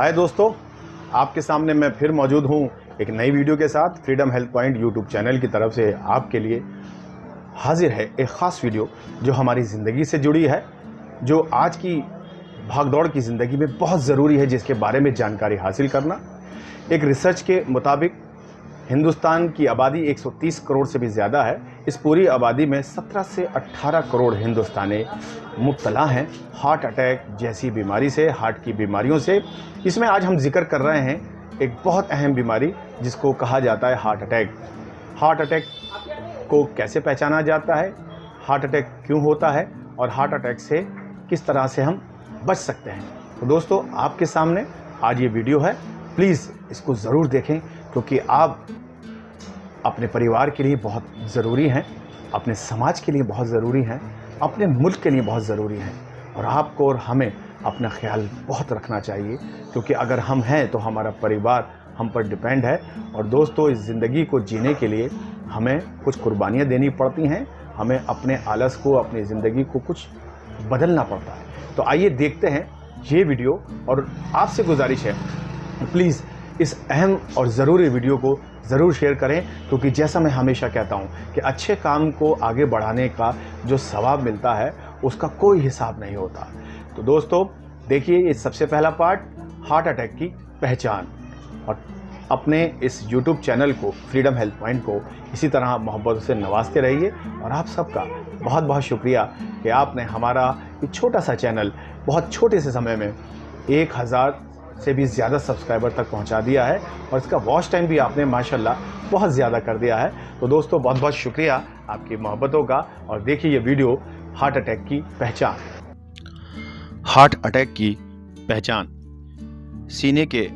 हाय दोस्तों, आपके सामने मैं फिर मौजूद हूँ एक नई वीडियो के साथ। Freedom health point YouTube channel की तरफ से आपके लिए हाजिर है एक ख़ास वीडियो जो हमारी ज़िंदगी से जुड़ी है, जो आज की भागदौड़ की ज़िंदगी में बहुत ज़रूरी है, जिसके बारे में जानकारी हासिल करना। एक रिसर्च के मुताबिक हिंदुस्तान की आबादी 130 करोड़ से भी ज़्यादा है। इस पूरी आबादी में 17 से 18 करोड़ हिंदुस्तानी मुब्तला हैं हार्ट अटैक जैसी बीमारी से, हार्ट की बीमारियों से। इसमें आज हम जिक्र कर रहे हैं एक बहुत अहम बीमारी जिसको कहा जाता है हार्ट अटैक। हार्ट अटैक को कैसे पहचाना जाता है, हार्ट अटैक क्यों होता है और हार्ट अटैक से किस तरह से हम बच सकते हैं। तो दोस्तों, आपके सामने आज ये वीडियो है। प्लीज़ इसको ज़रूर देखें, क्योंकि आप अपने परिवार के लिए बहुत ज़रूरी हैं, अपने समाज के लिए बहुत ज़रूरी हैं, अपने मुल्क के लिए बहुत ज़रूरी हैं। और आपको और हमें अपना ख्याल बहुत रखना चाहिए, क्योंकि अगर हम हैं तो हमारा परिवार हम पर डिपेंड है। और दोस्तों, इस ज़िंदगी को जीने के लिए हमें कुछ कुर्बानियाँ देनी पड़ती हैं। हमें अपने आलस को, अपनी ज़िंदगी को कुछ बदलना पड़ता है। तो आइए देखते हैं ये वीडियो। और आपसे गुजारिश है, प्लीज़ इस अहम और ज़रूरी वीडियो को ज़रूर शेयर करें, क्योंकि जैसा मैं हमेशा कहता हूं कि अच्छे काम को आगे बढ़ाने का जो सवाब मिलता है उसका कोई हिसाब नहीं होता। तो दोस्तों देखिए, ये सबसे पहला पार्ट, हार्ट अटैक की पहचान। और अपने इस YouTube चैनल को, फ्रीडम हेल्थ पॉइंट को, इसी तरह मोहब्बत से नवाजते रहिए। और आप सबका बहुत बहुत शुक्रिया कि आपने हमारा ये छोटा सा चैनल बहुत छोटे से समय में 1000 से भी ज़्यादा सब्सक्राइबर तक पहुंचा दिया है। और इसका वॉच टाइम भी आपने माशाल्लाह बहुत ज़्यादा कर दिया है। तो दोस्तों, बहुत बहुत शुक्रिया आपकी मोहब्बतों का। और देखिए ये वीडियो, हार्ट अटैक की पहचान। हार्ट अटैक की पहचान: सीने के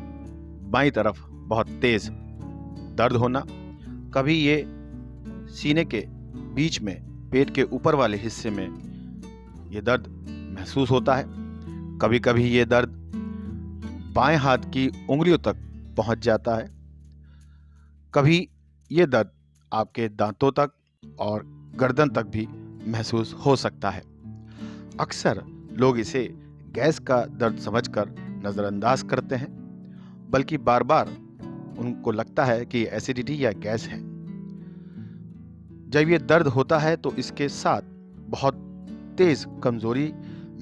बाईं तरफ बहुत तेज़ दर्द होना। कभी ये सीने के बीच में, पेट के ऊपर वाले हिस्से में ये दर्द महसूस होता है। कभी कभी ये दर्द बाएं हाथ की उंगलियों तक पहुंच जाता है। कभी ये दर्द आपके दांतों तक और गर्दन तक भी महसूस हो सकता है। अक्सर लोग इसे गैस का दर्द समझकर नज़रअंदाज करते हैं, बल्कि बार बार उनको लगता है कि एसिडिटी या गैस है। जब ये दर्द होता है तो इसके साथ बहुत तेज कमजोरी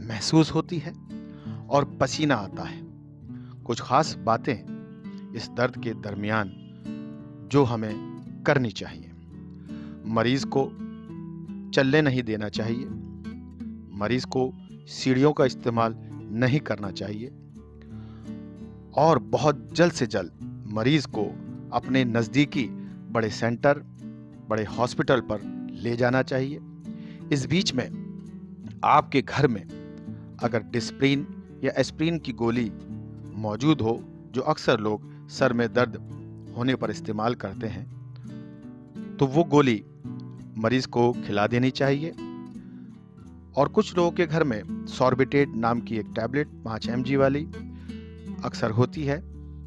महसूस होती है और पसीना आता है। कुछ खास बातें इस दर्द के दरमियान जो हमें करनी चाहिए: मरीज को चलने नहीं देना चाहिए, मरीज को सीढ़ियों का इस्तेमाल नहीं करना चाहिए, और बहुत जल्द से जल्द मरीज को अपने नज़दीकी बड़े सेंटर, बड़े हॉस्पिटल पर ले जाना चाहिए। इस बीच में आपके घर में अगर डिस्प्रिन या एस्प्रिन की गोली मौजूद हो, जो अक्सर लोग सर में दर्द होने पर इस्तेमाल करते हैं, तो वो गोली मरीज को खिला देनी चाहिए। और कुछ लोगों के घर में सॉर्बिटेट नाम की एक टैबलेट 5 mg वाली अक्सर होती है,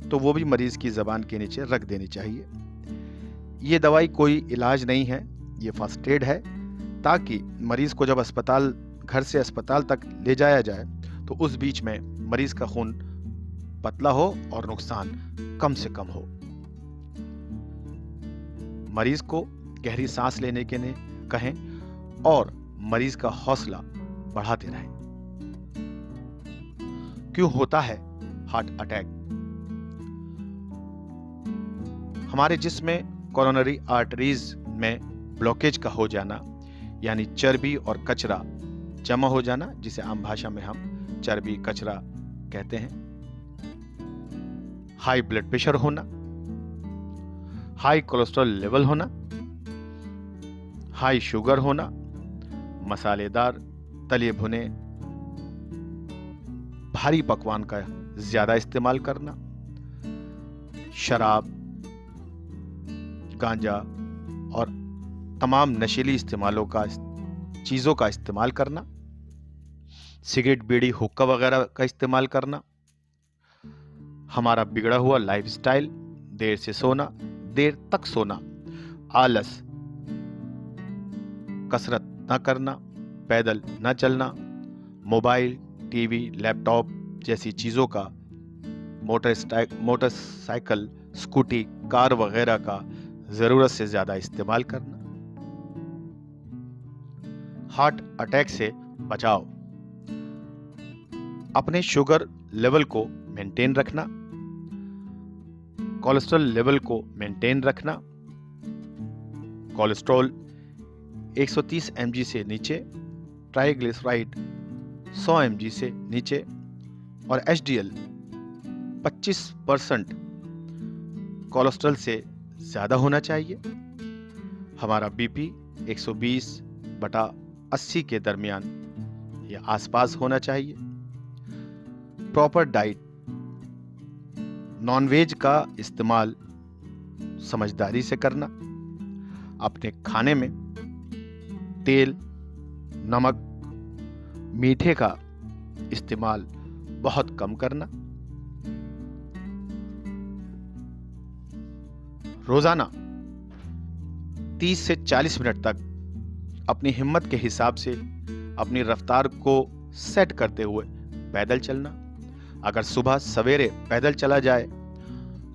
तो वो भी मरीज की ज़बान के नीचे रख देनी चाहिए। ये दवाई कोई इलाज नहीं है, ये फर्स्ट एड है, ताकि मरीज को जब घर से अस्पताल तक ले जाया जाए तो उस बीच में मरीज का खून पतला हो और नुकसान कम से कम हो। मरीज को गहरी सांस लेने के लिए कहें और मरीज का हौसला बढ़ाते रहें। क्यों होता है हार्ट अटैक? हमारे जिस्म में कोरोनरी आर्टरीज में ब्लॉकेज का हो जाना, यानी चर्बी और कचरा जमा हो जाना, जिसे आम भाषा में हम चर्बी कचरा कहते हैं। हाई ब्लड प्रेशर होना, हाई कोलेस्ट्रॉल लेवल होना, हाई शुगर होना, मसालेदार तले भुने भारी पकवान का ज्यादा इस्तेमाल करना, शराब, गांजा और तमाम नशीली चीजों का इस्तेमाल करना, सिगरेट, बीड़ी, हुक्का वगैरह का इस्तेमाल करना, हमारा बिगड़ा हुआ लाइफस्टाइल, देर से सोना, देर तक सोना, आलस, कसरत न करना, पैदल न चलना, मोबाइल, टीवी, लैपटॉप जैसी चीज़ों का मोटरसाइकिल, स्कूटी, कार वगैरह का जरूरत से ज्यादा इस्तेमाल करना, हार्ट अटैक से बचाव, अपने शुगर लेवल को मेंटेन रखना, कोलेस्ट्रॉल लेवल को मेंटेन रखना, कोलेस्ट्रॉल 130 mg से नीचे, ट्राइग्लिसराइड 100 mg से नीचे और HDL 25% कोलेस्ट्रॉल से ज्यादा होना चाहिए। हमारा BP 120/80 के दरमियान या आसपास होना चाहिए। प्रॉपर डाइट, नॉनवेज का इस्तेमाल समझदारी से करना, अपने खाने में तेल, नमक, मीठे का इस्तेमाल बहुत कम करना, रोजाना 30 से 40 मिनट तक अपनी हिम्मत के हिसाब से अपनी रफ्तार को सेट करते हुए पैदल चलना। अगर सुबह सवेरे पैदल चला जाए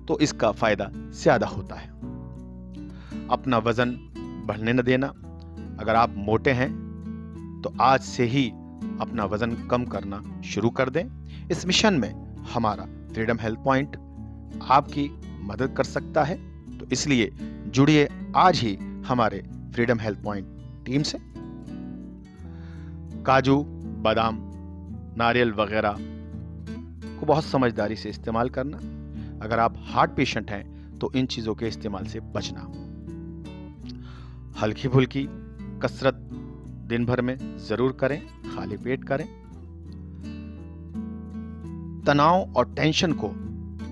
तो इसका फायदा ज्यादा होता है। अपना वजन बढ़ने न देना। अगर आप मोटे हैं तो आज से ही अपना वजन कम करना शुरू कर दें। इस मिशन में हमारा फ्रीडम हेल्थ पॉइंट आपकी मदद कर सकता है, तो इसलिए जुड़िए आज ही हमारे फ्रीडम हेल्थ पॉइंट टीम से। काजू, बादाम, नारियल वगैरह को बहुत समझदारी से इस्तेमाल करना। अगर आप हार्ट पेशेंट हैं तो इन चीजों के इस्तेमाल से बचना। हल्की फुल्की कसरत दिन भर में जरूर करें, खाली पेट करें। तनाव और टेंशन को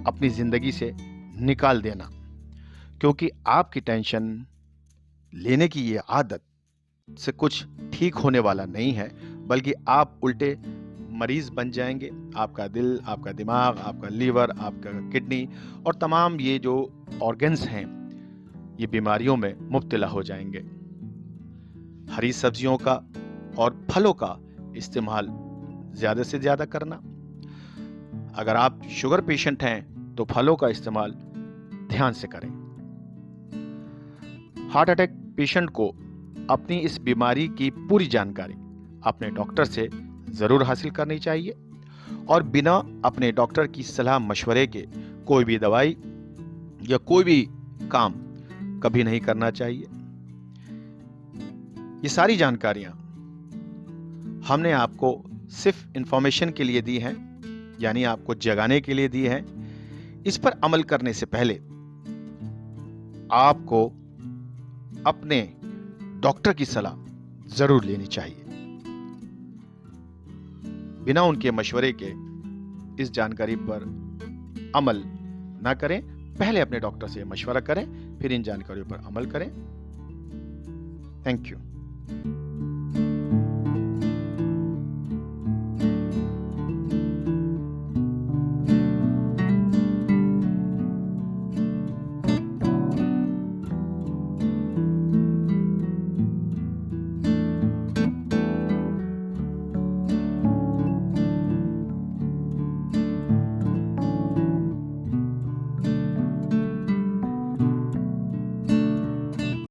अपनी जिंदगी से निकाल देना, क्योंकि आपकी टेंशन लेने की ये आदत से कुछ ठीक होने वाला नहीं है, बल्कि आप उल्टे मरीज बन जाएंगे। आपका दिल, आपका दिमाग, आपका लीवर, आपका किडनी और तमाम ये जो ऑर्गन्स हैं ये बीमारियों में मुब्तला हो जाएंगे। हरी सब्जियों का और फलों का इस्तेमाल ज्यादा से ज्यादा करना। अगर आप शुगर पेशेंट हैं तो फलों का इस्तेमाल ध्यान से करें। हार्ट अटैक पेशेंट को अपनी इस बीमारी की पूरी जानकारी अपने डॉक्टर से जरूर हासिल करनी चाहिए और बिना अपने डॉक्टर की सलाह मशवरे के कोई भी दवाई या कोई भी काम कभी नहीं करना चाहिए। ये सारी जानकारियां हमने आपको सिर्फ इंफॉर्मेशन के लिए दी हैं, यानी आपको जगाने के लिए दी हैं। इस पर अमल करने से पहले आपको अपने डॉक्टर की सलाह जरूर लेनी चाहिए। बिना उनके मशवरे के इस जानकारी पर अमल ना करें। पहले अपने डॉक्टर से मशवरा करें, फिर इन जानकारियों पर अमल करें। Thank you.